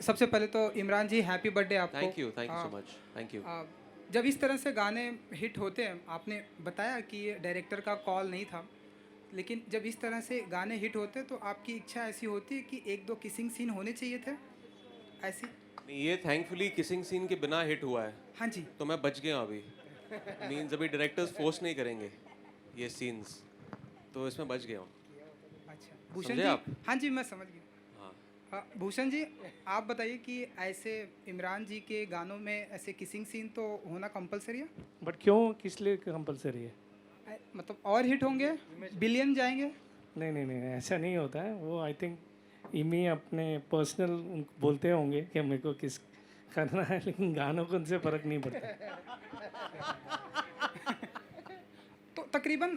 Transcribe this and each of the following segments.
सबसे पहले तो इमरान जी हैप्पी बर्थडे आपको। Thank you so much, thank you. जब इस तरह से गाने हिट होते हैं, आपने बताया कि ये डायरेक्टर का कॉल नहीं था, लेकिन जब इस तरह से गाने हिट होते हैं तो आपकी इच्छा ऐसी होती है कि एक दो किसिंग सीन होने चाहिए थे ऐसी? ये थैंकफुली किसिंग सीन के बिना हिट हुआ है, हाँ जी। तो मैं बच गया अभी। मीन्स अभी डायरेक्टर्स फोर्स नहीं करेंगे ये सीन्स, तो इसमें बच गया हूँ। अच्छा भूषण समझे जी। आप? हाँ जी, मैं समझ गया। हाँ। भूषण जी, आप बताइए कि ऐसे इमरान जी के गानों में ऐसे किसिंग सीन तो होना कंपलसरी है? बट क्यों, किस लिए कंपलसरी है? मतलब और हिट होंगे, बिलियन जाएंगे? नहीं नहीं नहीं, ऐसा नहीं होता है। वो आई थिंक इमी अपने पर्सनल उनको बोलते होंगे कि मेरे को किस करना है, लेकिन गानों को उनसे फ़र्क नहीं पड़ता। तो तकरीबन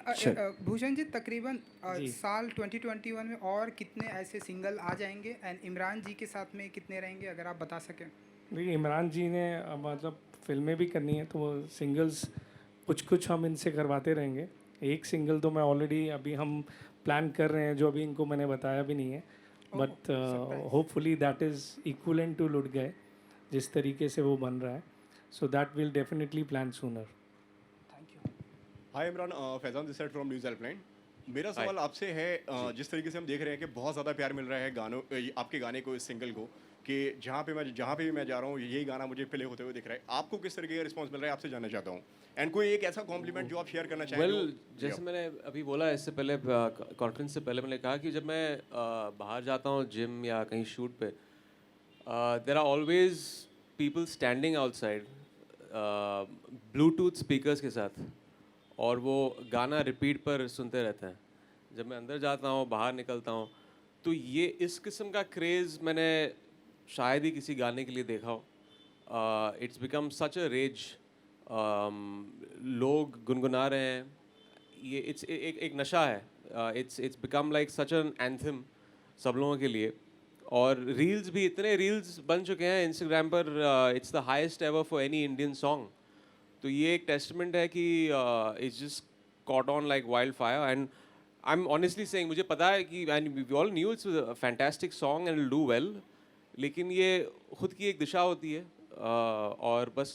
भूषण जी, तकरीबन जी, साल 2021 में और कितने ऐसे सिंगल आ जाएंगे एंड इमरान जी के साथ में कितने रहेंगे, अगर आप बता सकें? देखिए इमरान जी ने मतलब फिल्में भी करनी है, तो वो सिंगल्स कुछ कुछ हम इनसे करवाते रहेंगे। एक सिंगल तो मैं ऑलरेडी अभी हम प्लान कर रहे हैं, जो अभी इनको मैंने बताया भी नहीं है। Oh, but surprise. Hopefully that is equivalent to लुट गए, जिस तरीके से वो बन रहा है। So that will definitely plan sooner. Thank you. Hi Imran, Faizan this side from news helpline. मेरा हाय सवाल आपसे है, जी। जिस तरीके से हम देख रहे हैं कि बहुत ज़्यादा प्यार मिल रहा है गानों आपके गाने को, इस सिंगल को, कि जहाँ पे भी मैं जा रहा हूँ यही गाना मुझे प्ले होते हुए दिख रहा है। आपको किस तरीके का रिस्पांस मिल रहा है, आपसे जानना चाहता हूँ। एंड कोई एक ऐसा कॉम्प्लीमेंट जो आप शेयर करना चाहें वेल जो जैसे मैंने अभी बोला, इससे पहले कॉन्फ्रेंस से पहले मैंने कहा कि जब मैं बाहर जाता हूँ जिम या कहीं शूट पे, there are always people standing outside Bluetooth speakers के साथ, और वो गाना रिपीट पर सुनते रहते हैं। जब मैं अंदर जाता हूँ, बाहर निकलता हूँ, तो ये इस किस्म का क्रेज़ मैंने शायद ही किसी गाने के लिए देखा हो। It's become such a rage. लोग गुनगुना रहे हैं। ये एक नशा है। It's become like such an anthem सब लोगों के लिए। और रील्स भी, इतने रील्स बन चुके हैं इंस्टाग्राम पर। It's the highest ever for any Indian song. तो ये एक टेस्टमेंट है कि it's just caught on like wildfire. And I am honestly saying, मुझे पता है कि and we all knew it's a fantastic song and will do well, लेकिन ये खुद की एक दिशा होती है। और बस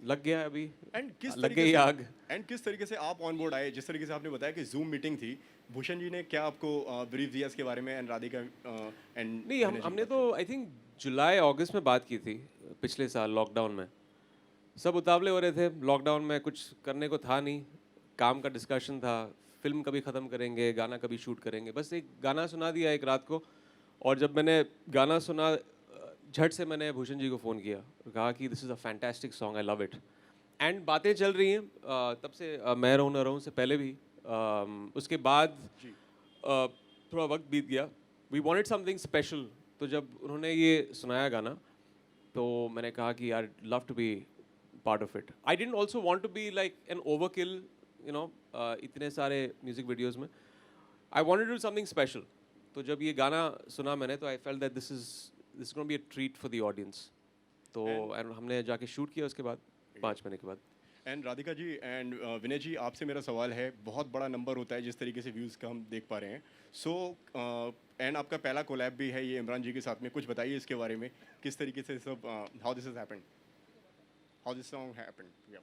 लग गया अभी, एंड किस लग तरीके गई से आग। एंड किस तरीके से आप ऑन बोर्ड आए? जिस तरीके से आपने बताया कि जूम मीटिंग थी, भूषण जी ने क्या आपको ब्रीफ दिया इसके बारे में, एंड राधिका एंड नहीं, विनय जी की हमने बात तो आई थिंक जुलाई अगस्त में बात की थी, पिछले साल लॉकडाउन में। सब उतावले हो रहे थे, लॉकडाउन में कुछ करने को था नहीं, काम का डिस्कशन था, फिल्म कभी ख़त्म करेंगे, गाना कभी शूट करेंगे। बस एक गाना सुना दिया एक रात को, और जब मैंने गाना सुना, झट से मैंने भूषण जी को फ़ोन किया, कहा कि this is a fantastic song, I love it. And बातें चल रही हैं तब से। मैं रहूँ ना रहूँ से पहले भी। उसके बाद जी। थोड़ा वक्त बीत गया, वी वांटेड समथिंग स्पेशल। तो जब उन्होंने ये सुनाया गाना, तो मैंने कहा कि यार, love to be part of it. I didn't also want to be like an overkill, you know, इतने सारे म्यूजिक वीडियोस में। I wanted to do something special. तो जब ये गाना सुना मैंने, तो I felt that this gonna be a treat for the audience. तो एंड and हमने जाके शूट किया उसके बाद, 5 महीने के बाद। एंड राधिका जी एंड विनय जी, आपसे मेरा सवाल है, बहुत बड़ा नंबर होता है जिस तरीके से व्यूज़ का हम देख पा रहे हैं। सो एंड आपका पहला कोलैब भी है ये इमरान जी के साथ में, कुछ बताइए इसके बारे में, किस तरीके से सब, how this has happened, how this song happened. या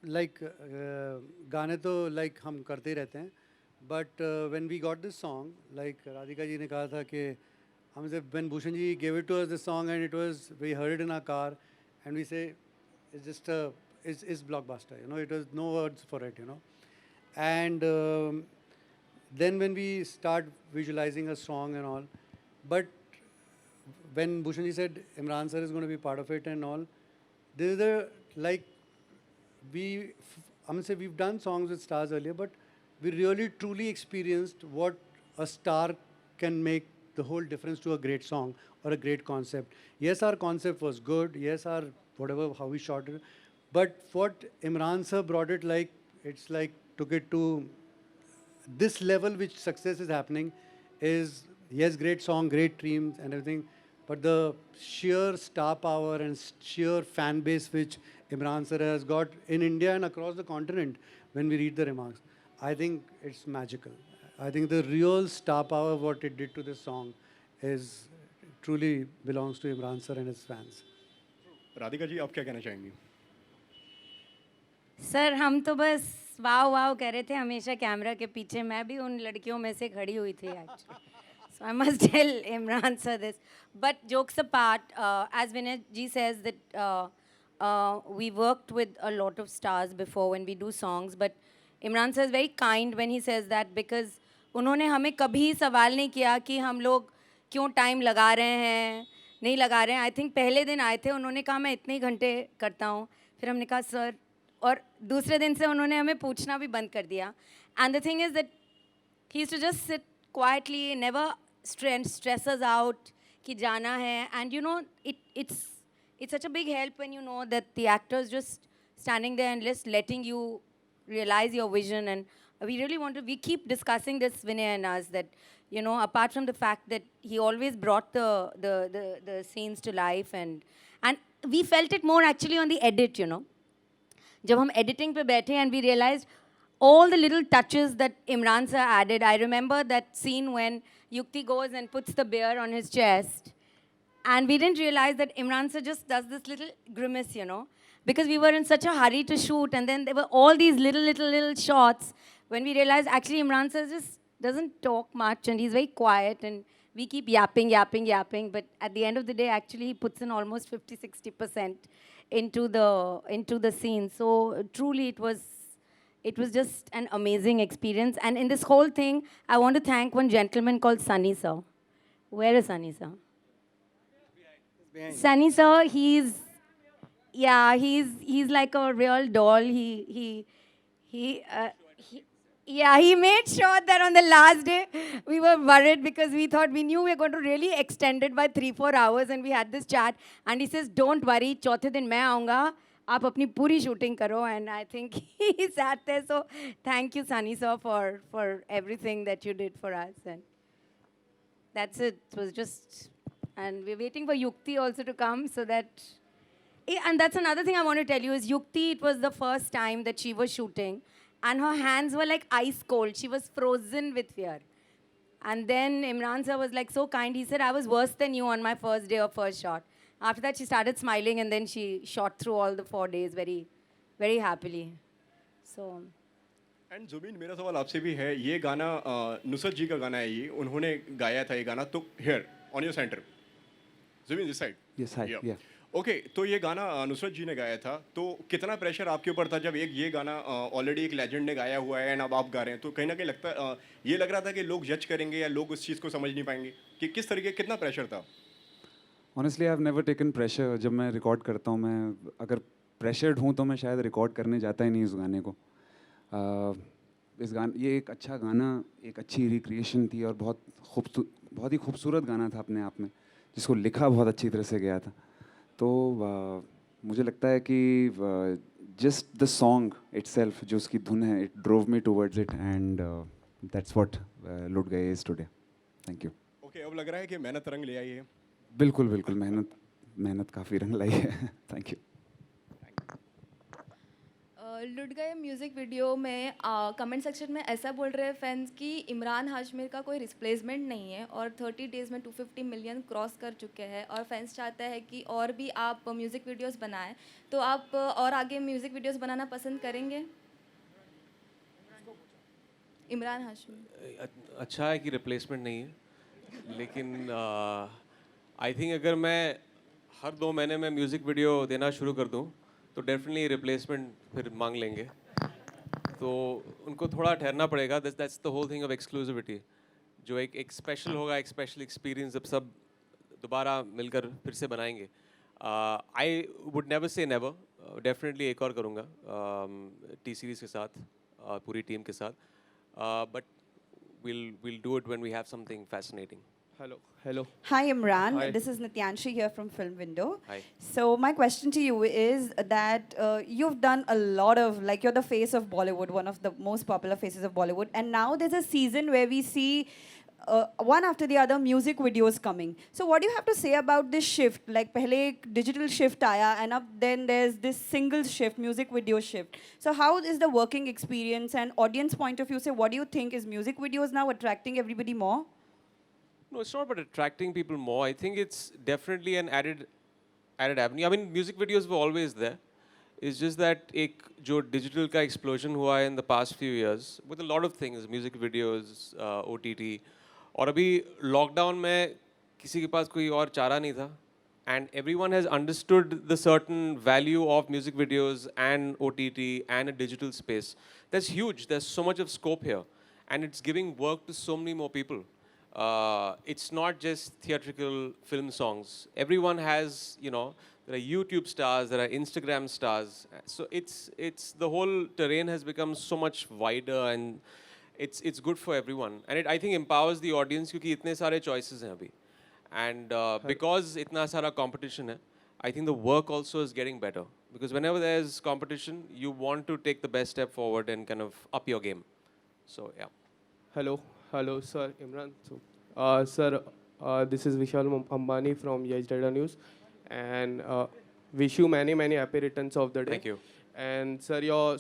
लाइक गाने तो लाइक हम करते ही रहते हैं, but when we got this song, like Radhika ji ने कहा था कि हमसे, when Bhushan ji gave it to us this song and it was, we heard in our car and we say it's just is blockbuster, you know, it was no words for it, you know. And then when we start visualizing a song and all, but when Bhushan ji said Imran sir is going to be part of it and all, there is a, like, I'm gonna say we've done songs with stars earlier, but we really truly experienced what a star can make the whole difference to a great song or a great concept. Yes, our concept was good. Yes, our whatever how we shot it, but what Imran sir brought it, like, it's like took it to this level which success is happening is, yes, great song, great dreams and everything, but the sheer star power and sheer fan base which Imran sir has got in India and across the continent when we read the remarks. I think it's magical. I think the real star power, what it did to this song, is truly belongs to Imran sir and his fans. Radhika ji, आप क्या कहना चाहेंगी? Sir हम तो बस वाव वाव कह रहे थे हमेशा कैमरा के पीछे. मैं भी उन लड़कियों में से खड़ी हुई थी actually. So I must tell Imran sir this. But jokes apart, as Vinay ji says that we worked with a lot of stars before when we do songs. But Imran sir is very kind when he says that, because उन्होंने हमें कभी सवाल नहीं किया कि हम लोग क्यों टाइम लगा रहे हैं नहीं लगा रहे हैं. आई थिंक पहले दिन आए थे, उन्होंने कहा मैं इतने ही घंटे करता हूँ. फिर हमने कहा सर, और दूसरे दिन से उन्होंने हमें पूछना भी बंद कर दिया. And the thing is that he used to just sit quietly, never stress us out कि जाना है. And you know, it's such a big help when you know that the actor's just standing there and just letting you realize your vision. And we really we keep discussing this, Vinay and us, that, you know, apart from the fact that he always brought the scenes to life, and we felt it more actually on the edit, you know. जब हम editing पे बैठे and we realized all the little touches that Imran sir added. I remember that scene when Yukti goes and puts the beer on his chest. And we didn't realize that Imran sir just does this little grimace, you know, because we were in such a hurry to shoot. And then there were all these little shots when we realized actually Imran sir just doesn't talk much and he's very quiet. And we keep yapping. But at the end of the day, actually, he puts in almost 50-60% into the scene. So truly, it was just an amazing experience. And in this whole thing, I want to thank one gentleman called Sunny sir. Where is Sunny sir? Sunny sir, he's like a real doll. He made sure that on the last day, we were worried because we thought, we knew we were going to really extend it by 3-4 hours, and we had this chat. And he says, don't worry, चौथे दिन मैं आऊँगा, आप अपनी पूरी shooting करो. And I think he sat there. So thank you, Sunny sir, for everything that you did for us. And that's it. It was just, and we're waiting for Yukti also to come so that. And that's another thing I want to tell you is Yukti, it was the first time that she was shooting. And her hands were like ice cold. She was frozen with fear. And then Imran sir was like so kind. He said, I was worse than you on my first day of first shot. After that, she started smiling, and then she shot through all the 4 days very, very happily. So. And Jubin, मेरा सवाल आपसे भी है. ये गाना नुसरत जी का गाना है, ये उन्होंने गाया था ये गाना. तो here on your centre, Jubin this side. Yes, hi. Yeah. Okay, तो ये गाना नुसरत जी ने गाया था. तो कितना प्रेशर आपके ऊपर था जब ये गाना ऑलरेडी एक लेजेंड ने गाया हुआ है एंड अब आप गा रहे हैं? तो कहीं ना कहीं ये लग रहा था कि लोग जज करेंगे या लोग उस चीज़ को समझ नहीं पाएंगे, कि किस तरीके, कितना प्रेशर था? Honestly, I've never taken pressure. जब मैं रिकॉर्ड करता हूँ, मैं अगर प्रेशर्ड हूँ तो मैं शायद रिकॉर्ड करने जाता ही नहीं इस गाने को. ये एक अच्छा गाना, एक अच्छी रिक्रिएशन थी और बहुत ही खूबसूरत गाना था अपने आप में, जिसको लिखा बहुत अच्छी तरह से गया था. तो मुझे लगता है कि जस्ट द सॉन्ग इटसेल्फ, जो उसकी धुन है, it drove me towards it, and that's what लुट गए is today. Thank you. Okay, अब लग रहा है कि मेहनत रंग ले आई है. बिल्कुल मेहनत काफ़ी रंग लाई है. Thank you. लुट गए म्यूज़िक वीडियो में कमेंट सेक्शन में ऐसा बोल रहे हैं फैंस कि इमरान हाशमी का कोई रिप्लेसमेंट नहीं है, और 30 डेज़ में 250 मिलियन क्रॉस कर चुके हैं, और फैंस चाहते हैं कि और भी आप म्यूज़िक वीडियोस बनाएं. तो आप और आगे म्यूज़िक वीडियोस बनाना पसंद करेंगे? इमरान हाशमी. अच्छा है कि रिप्लेसमेंट नहीं है, लेकिन आई थिंक अगर मैं हर 2 महीने में म्यूज़िक वीडियो देना शुरू कर दूं तो डेफिनेटली रिप्लेसमेंट फिर मांग लेंगे. तो उनको थोड़ा ठहरना पड़ेगा. That's the whole thing of exclusivity. जो एक स्पेशल होगा, एक स्पेशल एक्सपीरियंस जब सब दोबारा मिलकर फिर से बनाएंगे. I would never say never. Definitely एक और करूँगा टी सीरीज़ के साथ, पूरी टीम के साथ. But we'll do it when we have something fascinating. Hello. Hi Imran, Hi. this is Nityanshi here from Film Window. Hi. So my question to you is that you've done a lot of, like, you're the face of Bollywood, one of the most popular faces of Bollywood, and now there's a season where we see one after the other music videos coming. So what do you have to say about this shift? Like pehle ek digital shift aaya and then there's this single shift, music video shift. So how is the working experience and audience point of view? Say, what do you think, is music videos now attracting everybody more? No, it's not about attracting people more. I think it's definitely an added avenue. I mean, music videos were always there. It's just that एक जो digital का explosion हुआ है in the past few years with a lot of things, music videos, OTT, और अभी lockdown में किसी के पास कोई और चारा नहीं था, and everyone has understood the certain value of music videos and OTT and a digital space. That's huge. There's so much of scope here, and it's giving work to so many more people. It's not just theatrical film songs. Everyone has, you know, there are YouTube stars, there are Instagram stars. So it's the whole terrain has become so much wider, and it's good for everyone. And it, I think, empowers the audience क्योंकि इतने सारे choices हैं अभी. And because इतना सारा competition है, I think the work also is getting better. Because whenever there's competition, you want to take the best step forward and kind of up your game. So yeah. Hello, sir, Imran. Sir, this is Vishal Ambani from Yes Data News, and wish you many happy returns of the day. Thank you. And sir, your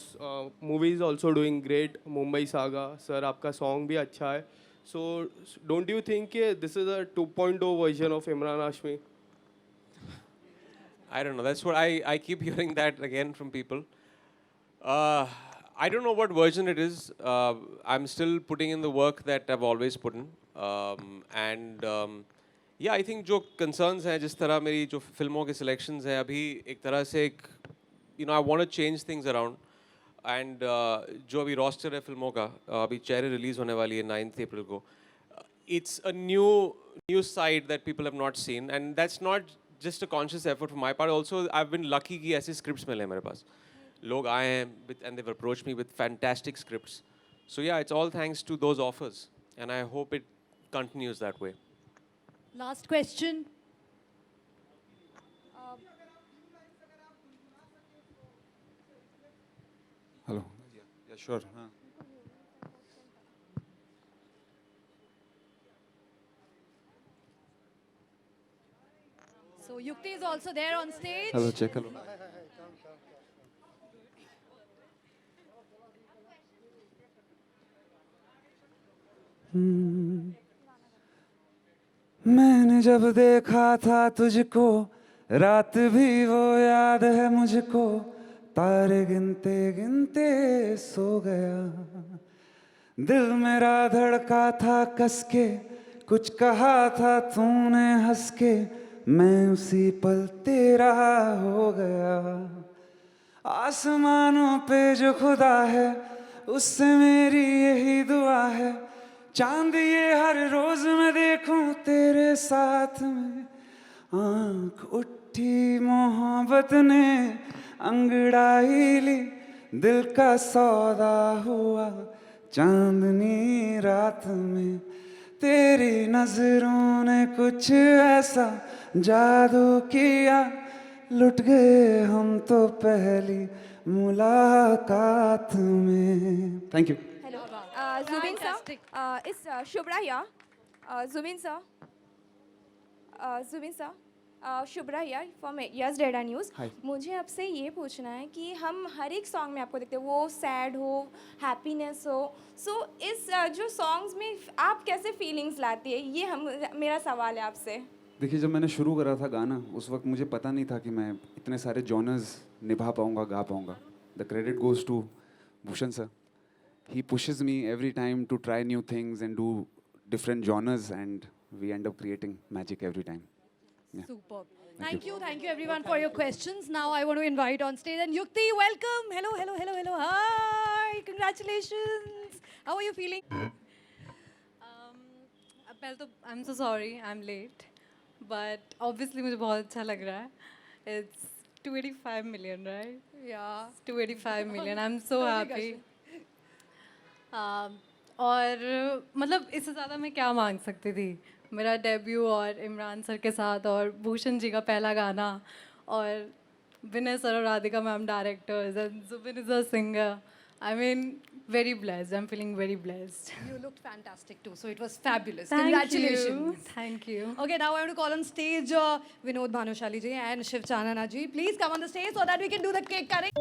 movie is also doing great. Mumbai Saga, sir, आपका song भी अच्छा है. So don't you think this is a 2.0 version of Imran Hashmi? I don't know. That's what I keep hearing that again from people. I don't know what version it is. I'm still putting in the work that I've always put in. Yeah, I think जो concerns हैं, जिस तरह मेरी जो फिल्मों के selections हैं, अभी एक तरह से एक, you know, I want to change things around. And जो अभी roster है फिल्मों का, अभी चेहरे release होने वाली है 9th April को. It's a new side that people have not seen, and that's not just a conscious effort from my part. Also, I've been lucky कि ऐसे scripts मिले मेरे पास. लोग आए हैं and they've approached me with fantastic scripts. So yeah, it's all thanks to those offers, and I hope it continues that way. Last question. Hello. Yeah, sure. हाँ. So Yukti is also there on stage. Hello, check. Hello. मैंने जब देखा था तुझको, रात भी वो याद है मुझको, तारे गिनते गिनते सो गया, दिल मेरा धड़का था कस के, कुछ कहा था तूने हंस के, मैं उसी पल तेरा हो गया। आसमानों पे जो खुदा है, उससे मेरी यही दुआ है, चांद ये हर रोज मैं देखूं तेरे साथ में। आँख उठी मोहब्बत ने अंगड़ाई ली, दिल का सौदा हुआ चांदनी रात में, तेरी नजरों ने कुछ ऐसा जादू किया, लुट गए हम तो पहली मुलाकात में। Thank you. Zubin sir, is Shubhra here? Zubin sir, Shubhra here from Yes Data News. Hi. मुझे आपसे ये पूछना है कि हम हर एक सॉन्ग में आपको देखते हैं, वो सैड हो, हैप्पीनेस हो, सो इस जो सॉन्ग्स में आप कैसे फीलिंग्स लाती है, ये हम मेरा सवाल है आपसे। देखिए, जब मैंने शुरू करा था गाना, उस वक्त मुझे पता नहीं था कि मैं इतने सारे जॉनर्स निभा पाऊँगा, गा पाऊँगा। The credit goes to Bhushan sir. He pushes me every time to try new things and do different genres, and we end up creating magic every time. Yeah. Superb. Thank you everyone for your questions. Now I want to invite on stage and Yukti, welcome. Hello. Hi, congratulations. How are you feeling? पहले तो I'm so sorry, I'm late, but obviously मुझे बहुत अच्छा लग रहा है. It's 285 million, right? Yeah. 285 million. I'm so happy. और मतलब इससे ज़्यादा मैं क्या मांग सकती थी। मेरा डेब्यू और इमरान सर के साथ और भूषण जी का पहला गाना और विनय सर और Radhika ma'am directors and Jubin is a singer. I mean, very blessed. I'm feeling very blessed. You looked fantastic too, so it was fabulous. Thank Congratulations. you. Thank you. Okay, now I want to call on stage Vinod Bhanushali ji and Shiv Chanana ji. Please come on the stage so that we can do the cake cutting.